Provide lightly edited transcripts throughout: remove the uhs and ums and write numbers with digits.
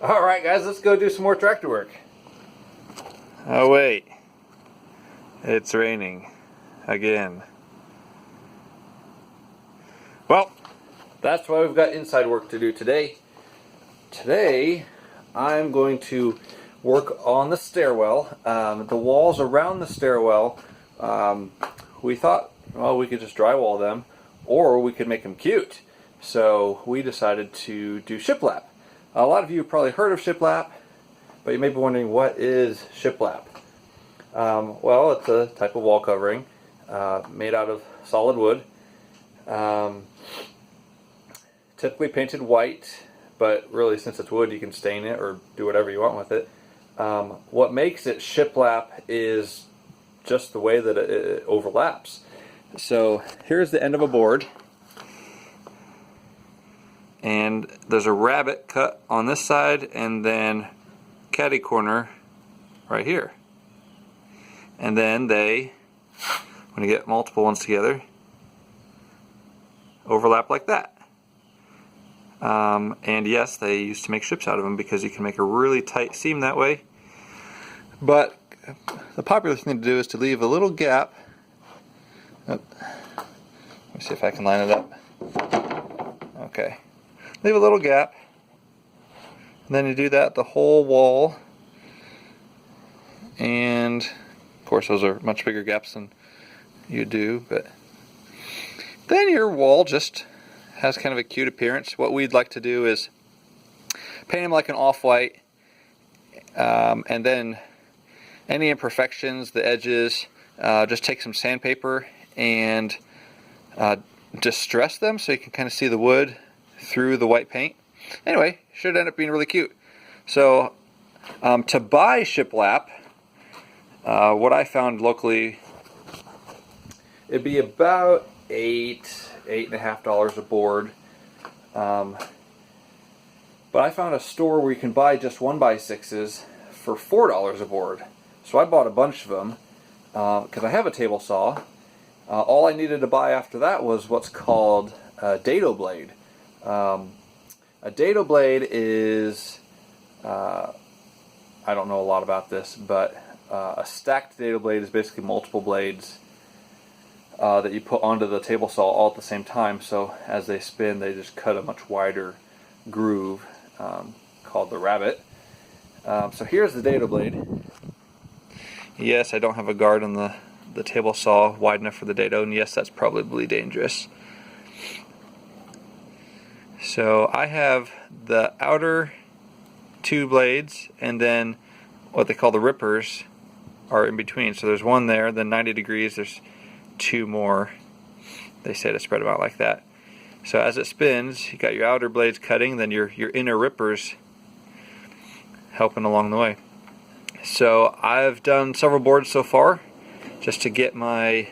Alright guys, let's go do some more tractor work. Oh wait, it's raining again. Well, that's why we've got inside work to do today. Today, I'm going to work on the stairwell. The walls around the stairwell, we thought, well, we could just drywall them, or we could make them cute. So we decided to do shiplap. A lot of you have probably heard of shiplap, but you may be wondering, what is shiplap? Well, it's a type of wall covering made out of solid wood, typically painted white, but really since it's wood you can stain it or do whatever you want with it. What makes it shiplap is just the way that it overlaps. So here's the end of a board, And there's a rabbet cut on this side and then catty corner right here. And then they, when you get multiple ones together, overlap like that. And yes, they used to make ships out of them because you can make a really tight seam that way. But the popular thing to do is to leave a little gap. Oh, let me see if I can line it up. Okay. Leave a little gap. And then you do that the whole wall. And of course those are much bigger gaps than you do, but then your wall just has kind of a cute appearance. What we'd like to do is paint them like an off-white, and then any imperfections, the edges, just take some sandpaper and distress them so you can kind of see the wood through the white paint. Anyway, should end up being really cute. So to buy shiplap, what I found locally, it'd be about $8.50 a board. But I found a store where you can buy just 1x6s for $4 a board. So I bought a bunch of them because I have a table saw. All I needed to buy after that was what's called a dado blade. A dado blade is, I don't know a lot about this, but a stacked dado blade is basically multiple blades that you put onto the table saw all at the same time, so as they spin they just cut a much wider groove called the rabbet. So here's the dado blade. yes, I don't have a guard on the table saw wide enough for the dado, and yes, that's probably dangerous. So I have the outer two blades, and then what they call the rippers are in between. So there's one there, then 90 degrees, there's two more. They say to spread them out like that. So as it spins, you got your outer blades cutting, then your inner rippers helping along the way. So I've done several boards so far just to get my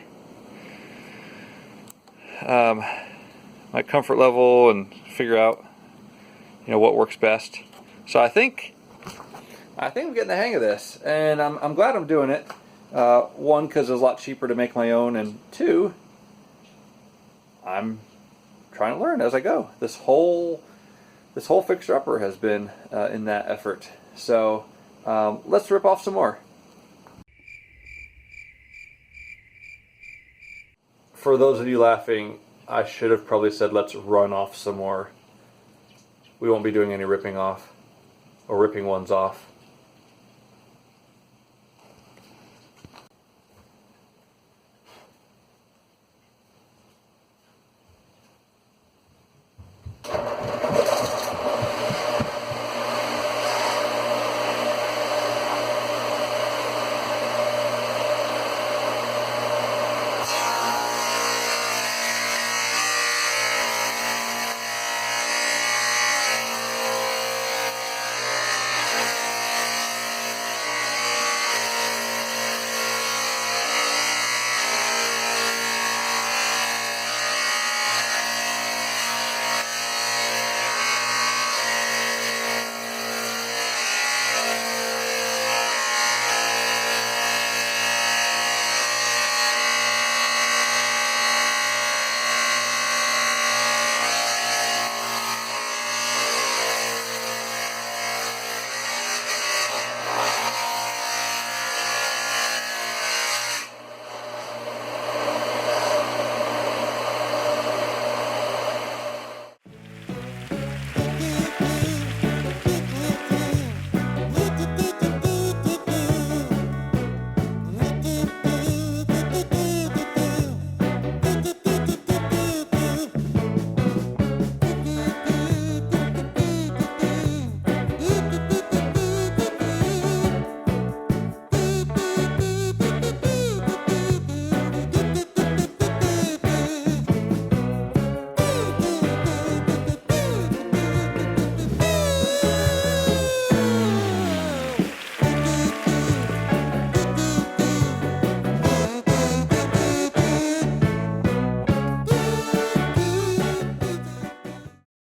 my comfort level and figure out what works best. So I think I'm getting the hang of this, and I'm glad I'm doing it. One, because it's a lot cheaper to make my own, and two, I'm trying to learn as I go. This whole fixer-upper has been in that effort. So let's rip off some more. For those of you laughing, I should have probably said let's run off some more. We won't be doing any ripping off, or ripping ones off.